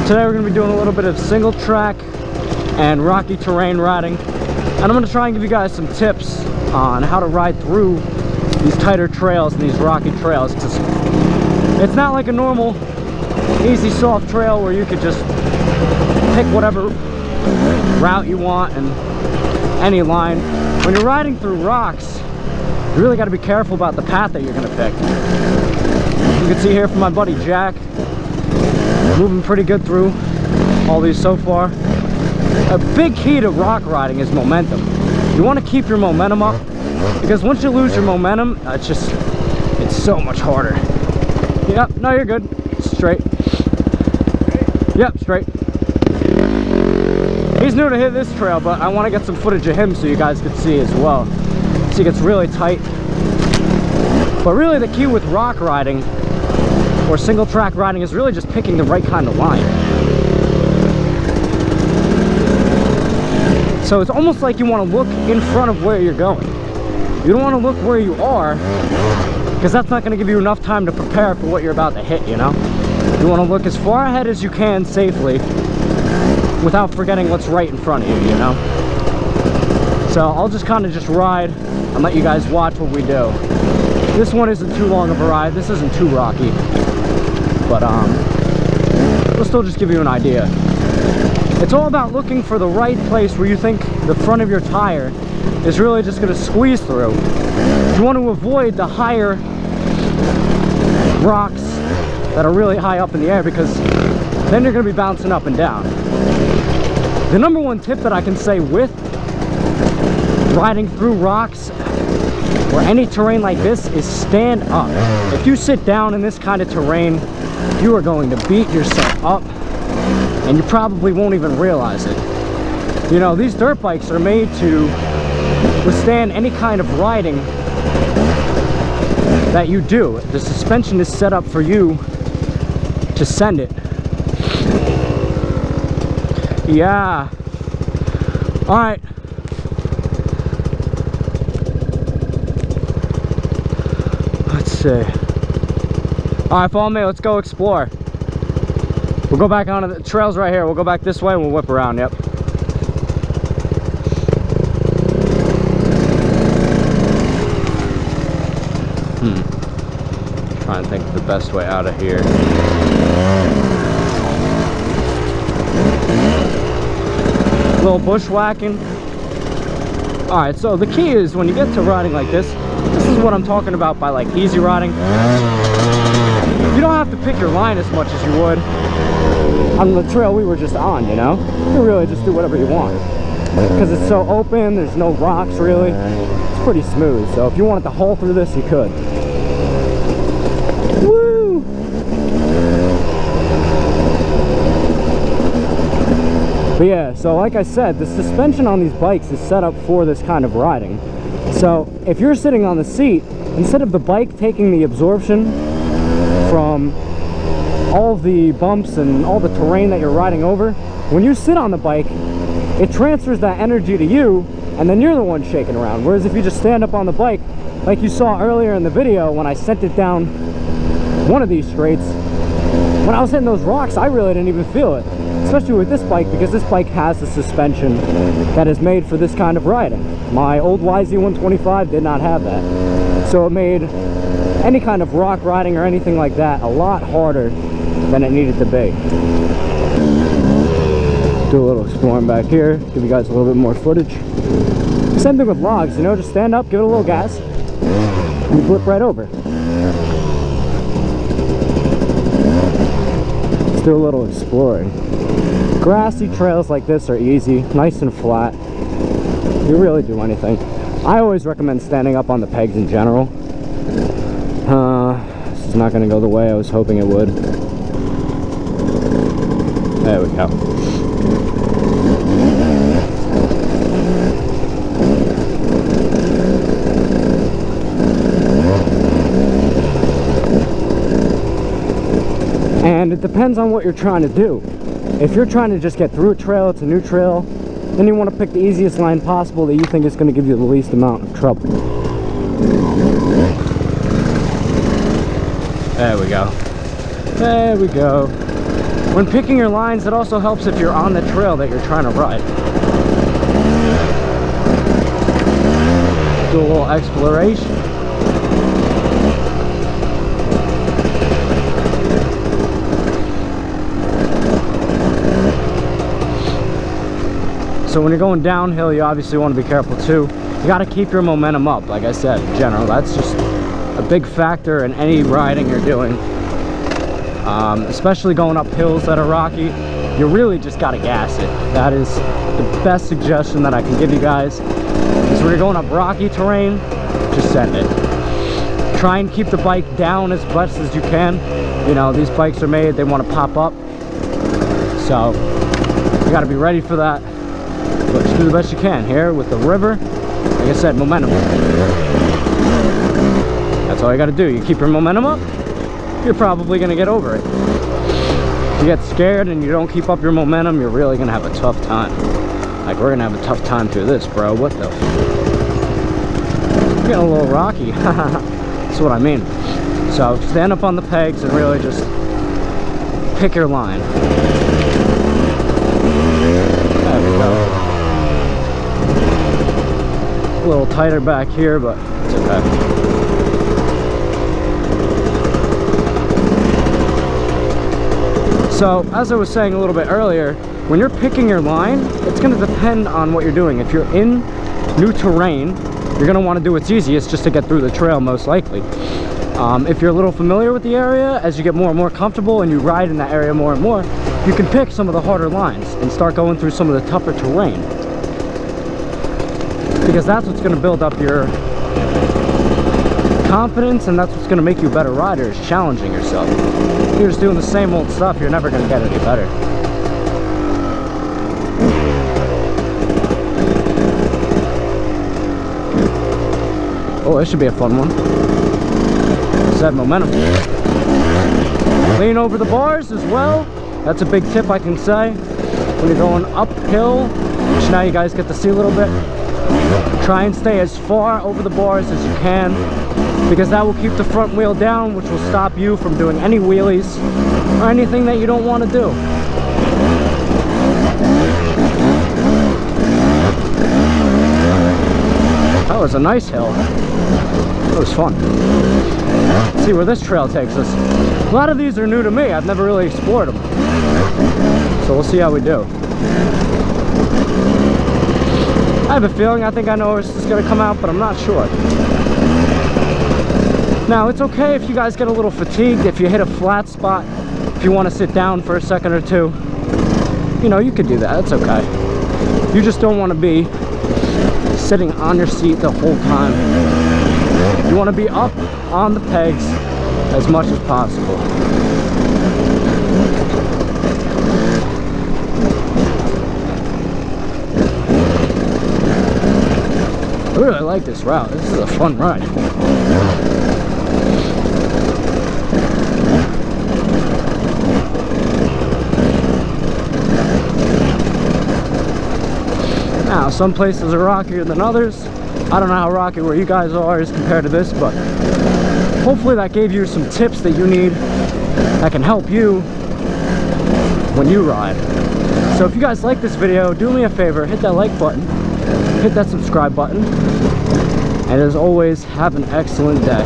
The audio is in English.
Today we're going to be doing a little bit of single track and rocky terrain riding, and I'm going to try and give you guys some tips on how to ride through these tighter trails and these rocky trails. It's not like a normal easy soft trail where you could just pick whatever route you want and any line. When you're riding through rocks, you really got to be careful about the path that you're going to pick. You can see here from my buddy Jack, moving pretty good through all these so far. A big key to rock riding is momentum. You want to keep your momentum up, because once you lose your momentum, it's so much harder. Yep, no, you're good. Straight. Yep, straight. He's new to hit this trail, but I want to get some footage of him so you guys can see as well. See, it gets really tight. But really the key with rock riding or single track riding is really just picking the right kind of line. So it's almost like you want to look in front of where you're going. You don't want to look where you are, because that's not going to give you enough time to prepare for what you're about to hit, you know? You want to look as far ahead as you can safely without forgetting what's right in front of you, you know? So I'll just kind of just ride and let you guys watch what we do. This one isn't too long of a ride. This isn't too rocky, but we'll still just give you an idea. It's all about looking for the right place where you think the front of your tire is really just going to squeeze through. You want to avoid the higher rocks that are really high up in the air, because then you're going to be bouncing up and down. The number one tip that I can say with riding through rocks or any terrain like this is stand up. If you sit down in this kind of terrain, you are going to beat yourself up, and you probably won't even realize it. You know, these dirt bikes are made to withstand any kind of riding that you do. The suspension is set up for you to send it. Yeah. All right. Let's see. All right, follow me. Let's go explore. We'll go back onto the trails right here. We'll go back this way and we'll whip around. Yep. Try and think of the best way out of here. A little bushwhacking. Alright, so the key is when you get to riding like this is what I'm talking about by like easy riding. You don't have to pick your line as much as you would on the trail we were just on, you know? You can really just do whatever you want, because it's so open, there's no rocks really. It's pretty smooth, so if you wanted to haul through this, you could. Woo! But yeah, so like I said, the suspension on these bikes is set up for this kind of riding. So if you're sitting on the seat, instead of the bike taking the absorption from all the bumps and all the terrain that you're riding over, when you sit on the bike, it transfers that energy to you, and then you're the one shaking around. Whereas if you just stand up on the bike, like you saw earlier in the video when I sent it down one of these straights, when I was hitting those rocks, I really didn't even feel it. Especially with this bike, because this bike has a suspension that is made for this kind of riding. My old YZ125 did not have that. So it made any kind of rock riding or anything like that a lot harder than it needed to be. Do a little exploring back here, give you guys a little bit more footage. Same thing with logs, you know, just stand up, give it a little gas, and you flip right over. Let's do a little exploring. Grassy trails like this are easy, nice and flat. You really do anything. I always recommend standing up on the pegs in general. This is not going to go the way I was hoping it would. There we go. And it depends on what you're trying to do. If you're trying to just get through a trail, it's a new trail, then you want to pick the easiest line possible that you think is going to give you the least amount of trouble. There we go. There we go. when picking your lines, it also helps if you're on the trail that you're trying to ride. Do a little exploration. So when you're going downhill, you obviously want to be careful too. You got to keep your momentum up, like I said, in general. That's just a big factor in any riding you're doing. Especially going up hills that are rocky, you really just got to gas it. That is the best suggestion that I can give you guys. Is when you're going up rocky terrain, just send it. Try and keep the bike down as best as you can. You know, these bikes are made, they want to pop up. So you got to be ready for that. But just do the best you can here with the river. Like I said, momentum. That's all you got to do. You keep your momentum up, you're probably going to get over it. If you get scared and you don't keep up your momentum, you're really going to have a tough time. Like, we're going to have a tough time through this, bro. What the It's getting a little rocky. That's what I mean. So stand up on the pegs and really just pick your line. There we go. A little tighter back here, but it's okay. So as I was saying a little bit earlier, when you're picking your line, it's going to depend on what you're doing. If you're in new terrain, you're going to want to do what's easiest just to get through the trail, most likely. If you're a little familiar with the area, as you get more and more comfortable and you ride in that area more and more, you can pick some of the harder lines and start going through some of the tougher terrain. Because that's what's going to build up your confidence, and that's what's going to make you a better rider, is challenging yourself. If you're just doing the same old stuff, you're never going to get any better. Oh, this should be a fun one. Set momentum. Lean over the bars as well. That's a big tip I can say. When you're going uphill, which now you guys get to see a little bit, try and stay as far over the bars as you can, because that will keep the front wheel down, which will stop you from doing any wheelies or anything that you don't want to do. That was a nice hill. It was fun. Let's see where this trail takes us. A lot of these are new to me. I've never really explored them. So we'll see how we do. I have a feeling, I think I know where this is going to come out, but I'm not sure. Now, it's okay if you guys get a little fatigued, if you hit a flat spot, if you want to sit down for a second or two. You know, you could do that. It's okay. You just don't want to be sitting on your seat the whole time. You want to be up on the pegs as much as possible. I really like this route. This is a fun ride. Now, some places are rockier than others. I don't know how rocky where you guys are as compared to this, but hopefully that gave you some tips that you need that can help you when you ride. So if you guys like this video, do me a favor, hit that like button, hit that subscribe button, and as always, have an excellent day.